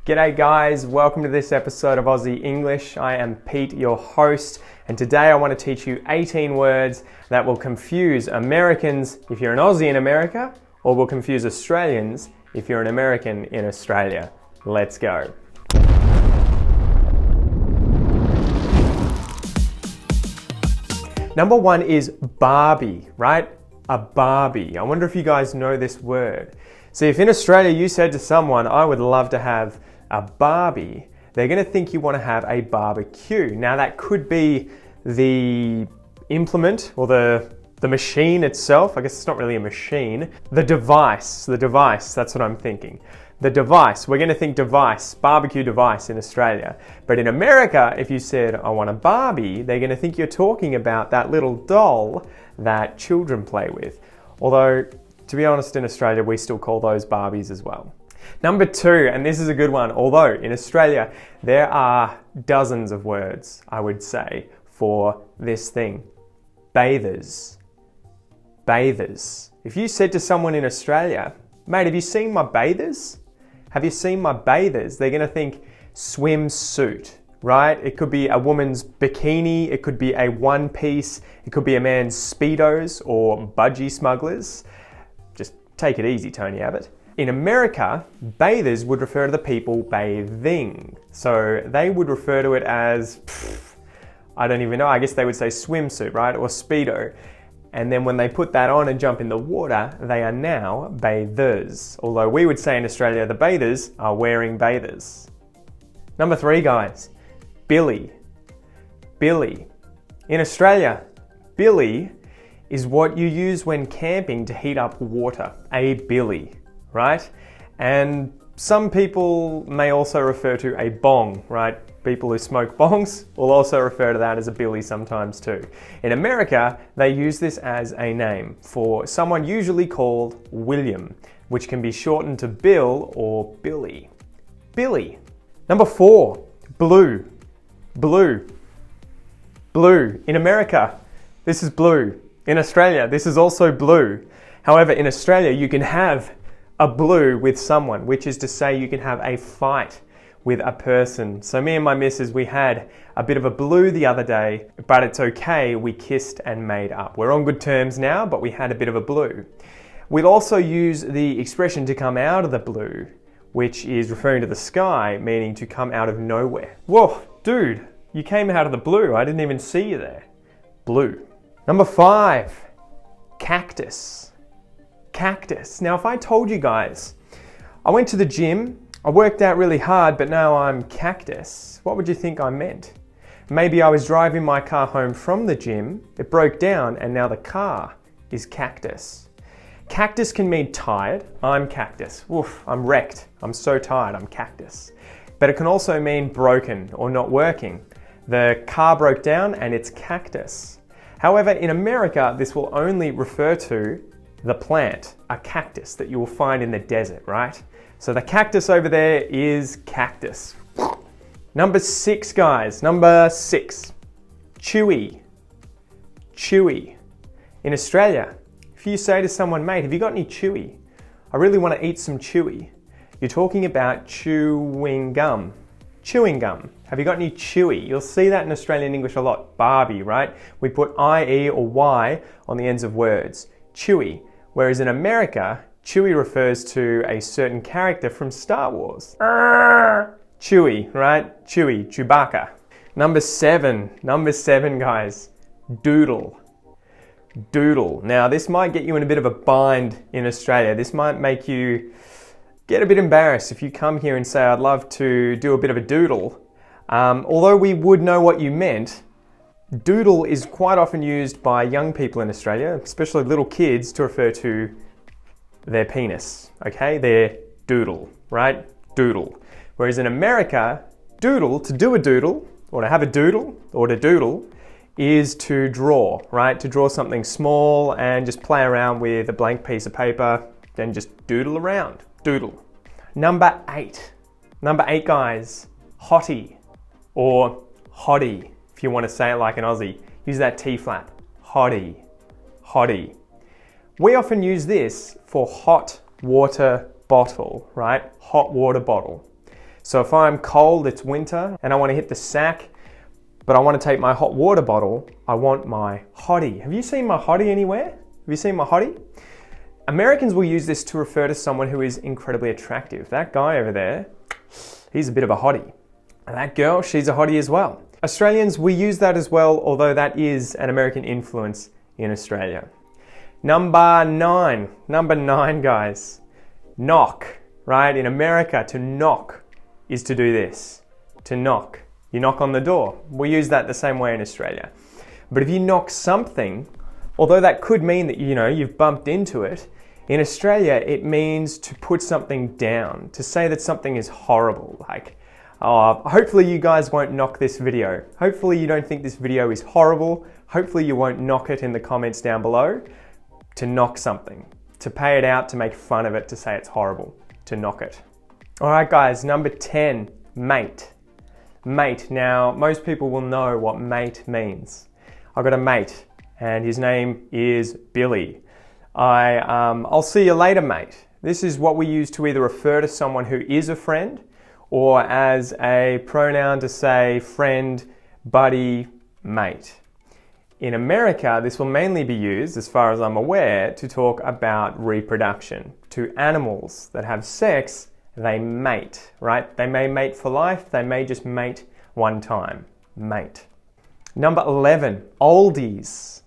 G'day guys, welcome to this episode of Aussie English. I am Pete, your host, and today I want to teach you 18 words that will confuse Americans if you're an Aussie in America, or will confuse Australians if you're an American in Australia. Let's go. Number one is Barbie, right? A Barbie. I wonder if you guys know this word. So if in Australia you said to someone, I would love to have a Barbie, they're going to think you want to have a barbecue. Now that could be the implement or the machine itself. I guess it's not really a machine. The device, that's what I'm thinking. The device, we're going to think device, barbecue device in Australia. But in America, if you said, I want a Barbie, they're going to think you're talking about that little doll that children play with. Although, to be honest, in Australia, we still call those Barbies as well. Number two, and this is a good one, although in Australia, there are dozens of words, I would say, for this thing. Bathers. Bathers. If you said to someone in Australia, mate, have you seen my bathers? Have you seen my bathers? They're going to think swimsuit, right? It could be a woman's bikini, it could be a one piece, it could be a man's Speedos or budgie smugglers. Just take it easy, Tony Abbott. In America, bathers would refer to the people bathing. So they would refer to it as, I don't even know, I guess they would say swimsuit, right? Or Speedo. And then when they put that on and jump in the water, they are now bathers. Although we would say in Australia, the bathers are wearing bathers. Number three, guys, billy. Billy. In Australia, billy is what you use when camping to heat up water. A billy, right? And some people may also refer to a bong, right? People who smoke bongs will also refer to that as a billy sometimes too. In America, they use this as a name for someone usually called William, which can be shortened to Bill or Billy. Billy. Number four, blue. Blue. Blue. In America, this is blue. In Australia, this is also blue. However, in Australia, you can have a blue with someone, which is to say you can have a fight with a person. So me and my missus, we had a bit of a blue the other day, but it's okay, we kissed and made up. We're on good terms now, but we had a bit of a blue. We'll also use the expression to come out of the blue, which is referring to the sky, meaning to come out of nowhere. Whoa, dude, you came out of the blue. I didn't even see you there. Blue. Number five, cactus. Cactus. Now, if I told you guys, I went to the gym, I worked out really hard, but now I'm cactus, what would you think I meant? Maybe I was driving my car home from the gym, it broke down, and now the car is cactus. Cactus can mean tired. I'm cactus. Oof, I'm wrecked. I'm so tired, I'm cactus. But it can also mean broken or not working. The car broke down and it's cactus. However, in America, this will only refer to the plant, a cactus that you will find in the desert, right? So the cactus over there is cactus. Number six, guys. Number six, chewy. Chewy. In Australia, if you say to someone, mate, have you got any chewy? I really want to eat some chewy. You're talking about chewing gum. Chewing gum. Have you got any chewy? You'll see that in Australian English a lot. Barbie, right? We put I-E or Y on the ends of words. Chewy. Whereas in America, Chewie refers to a certain character from Star Wars. Chewie, right? Chewie, Chewbacca. Number seven, guys. Doodle. Doodle. Now, this might get you in a bit of a bind in Australia. This might make you get a bit embarrassed if you come here and say, I'd love to do a bit of a doodle. Although we would know what you meant, doodle is quite often used by young people in Australia, especially little kids, to refer to their penis, okay? Their doodle, right? Doodle. Whereas in America, doodle, to do a doodle, or to have a doodle, or to doodle, is to draw, right? To draw something small and just play around with a blank piece of paper, then just doodle around. Doodle. Number eight, guys, hottie, or hottie, if you want to say it like an Aussie. Use that T flap. Hottie. Hottie. We often use this for hot water bottle, right? Hot water bottle. So if I'm cold, it's winter, and I want to hit the sack, but I want to take my hot water bottle, I want my hottie. Have you seen my hottie anywhere? Have you seen my hottie? Americans will use this to refer to someone who is incredibly attractive. That guy over there, he's a bit of a hottie. And that girl, she's a hottie as well. Australians, we use that as well, although that is an American influence in Australia. Number nine, guys. Knock, right? In America, to knock is to do this, to knock. You knock on the door. We use that the same way in Australia. But if you knock something, although that could mean that, you've bumped into it, in Australia, it means to put something down, to say that something is horrible. Like, hopefully you guys won't knock this video. Hopefully you don't think this video is horrible. Hopefully you won't knock it in the comments down below. To knock something, to pay it out, to make fun of it, to say it's horrible, to knock it. All right, guys, number 10, mate. Mate. Now, most people will know what mate means. I've got a mate, and his name is Billy. I'll see you later, mate. This is what we use to either refer to someone who is a friend, or as a pronoun to say friend, buddy, mate. In America, this will mainly be used, as far as I'm aware, to talk about reproduction. To animals that have sex, they mate, right? They may mate for life, they may just mate one time. Mate. Number 11, oldies.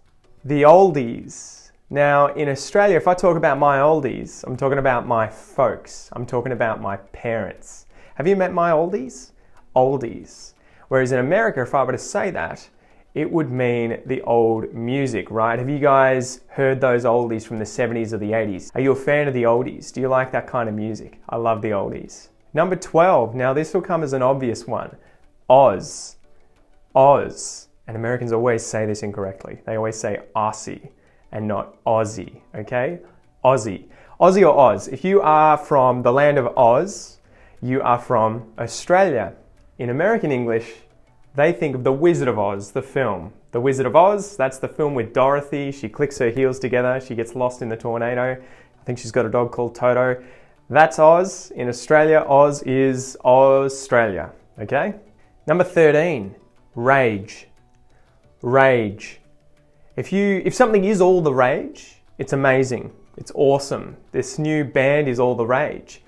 The oldies. Now, in Australia, if I talk about my oldies, I'm talking about my folks. I'm talking about my parents. Have you met my oldies? Oldies. Whereas in America, if I were to say that, it would mean the old music, right? Have you guys heard those oldies from the 70s or the 80s? Are you a fan of the oldies? Do you like that kind of music? I love the oldies. Number 12, now this will come as an obvious one. Oz. Oz. And Americans always say this incorrectly. They always say Aussie and not Aussie, okay? Aussie. Aussie or Oz. If you are from the land of Oz, you are from Australia. In American English, they think of The Wizard of Oz, the film. The Wizard of Oz, that's the film with Dorothy. She clicks her heels together. She gets lost in the tornado. I think she's got a dog called Toto. That's Oz. In Australia, Oz is Australia, okay? Number 13, rage. Rage. If something is all the rage, it's amazing. It's awesome. This new band is all the rage.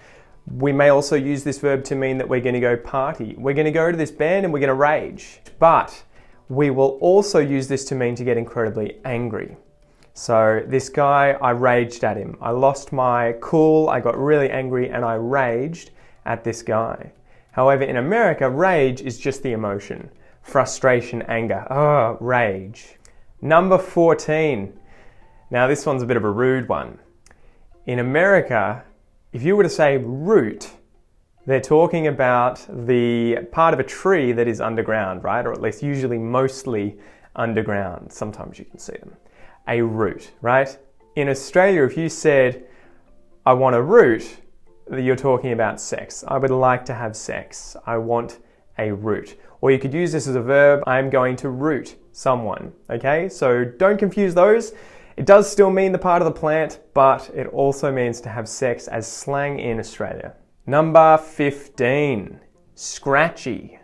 We may also use this verb to mean that we're going to go party. We're going to go to this band and we're going to rage. But we will also use this to mean to get incredibly angry. So this guy, I raged at him. I lost my cool, I got really angry, and I raged at this guy. However, in America, rage is just the emotion. Frustration, anger. Oh, rage. Number 14. Now this one's a bit of a rude one. In America, if you were to say root, they're talking about the part of a tree that is underground, right? Or at least usually mostly underground. Sometimes you can see them. A root, right? In Australia, if you said, I want a root, you're talking about sex. I would like to have sex. I want a root. Or you could use this as a verb, I'm going to root someone, okay? So don't confuse those. It does still mean the part of the plant, but it also means to have sex as slang in Australia. Number 15, scratchy.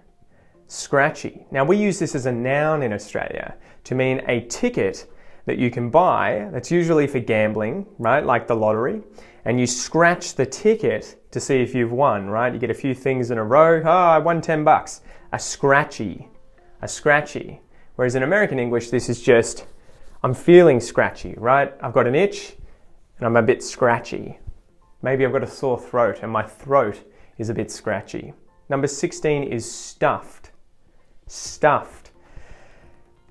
Scratchy. Now we use this as a noun in Australia to mean a ticket that you can buy, that's usually for gambling, right? Like the lottery. And you scratch the ticket to see if you've won, right? You get a few things in a row. Oh, I won $10. A scratchy. A scratchy. Whereas in American English, this is just, I'm feeling scratchy, right? I've got an itch and I'm a bit scratchy. Maybe I've got a sore throat and my throat is a bit scratchy. Number 16 is stuffed. Stuffed.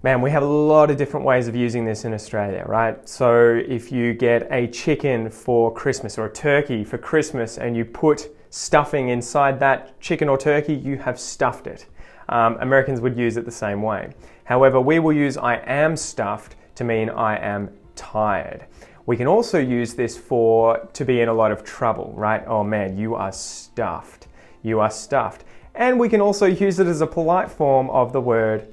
Man, we have a lot of different ways of using this in Australia, right? So if you get a chicken for Christmas or a turkey for Christmas and you put stuffing inside that chicken or turkey, you have stuffed it. Americans would use it the same way. However, we will use I am stuffed to mean I am tired. We can also use this to be in a lot of trouble, right? Oh man, you are stuffed. You are stuffed. And we can also use it as a polite form of the word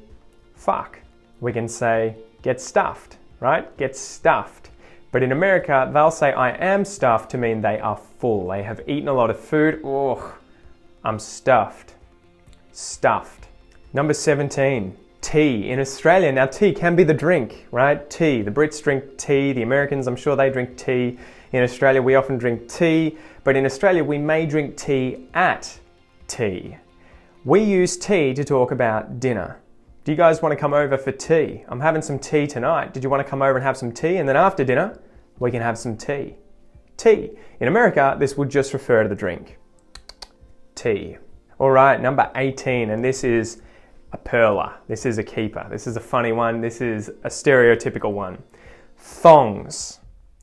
fuck. We can say get stuffed, right? Get stuffed. But in America, they'll say I am stuffed to mean they are full. They have eaten a lot of food. Oh, I'm stuffed. Stuffed. Number 17, tea. In Australia, now tea can be the drink, right? Tea. The Brits drink tea. The Americans, I'm sure they drink tea. In Australia, we often drink tea, but in Australia, we may drink tea at tea. We use tea to talk about dinner. Do you guys want to come over for tea? I'm having some tea tonight. Did you want to come over and have some tea? And then after dinner, we can have some tea. Tea. In America, this would just refer to the drink. Tea. All right, number 18, and this is a perler. This is a keeper. This is a funny one. This is a stereotypical one. Thongs.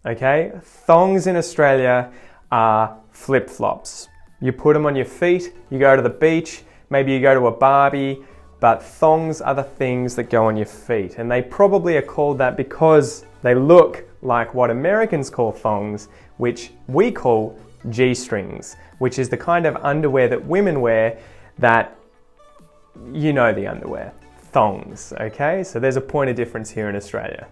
Okay? Thongs in Australia are flip-flops. You put them on your feet, you go to the beach, maybe you go to a barbie, but thongs are the things that go on your feet. And they probably are called that because they look like what Americans call thongs, which we call G-strings, which is the kind of underwear that women wear that, you know, the underwear. Thongs, okay? So there's a point of difference here in Australia.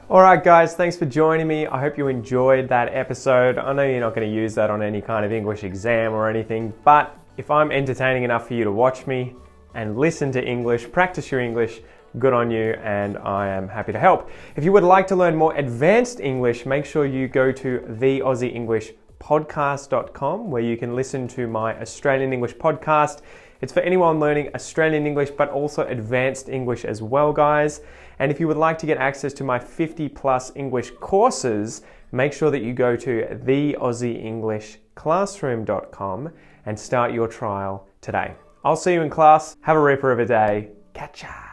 All right, guys, thanks for joining me. I hope you enjoyed that episode. I know you're not going to use that on any kind of English exam or anything, but if I'm entertaining enough for you to watch me and listen to English, practice your English, good on you, and I am happy to help. If you would like to learn more advanced English, make sure you go to theaussieenglishpodcast.com, where you can listen to my Australian English podcast. It's for anyone learning Australian English, but also advanced English as well, guys. And if you would like to get access to my 50+ English courses, make sure that you go to theaussieenglishclassroom.com and start your trial today. I'll see you in class. Have a ripper of a day. Catch ya!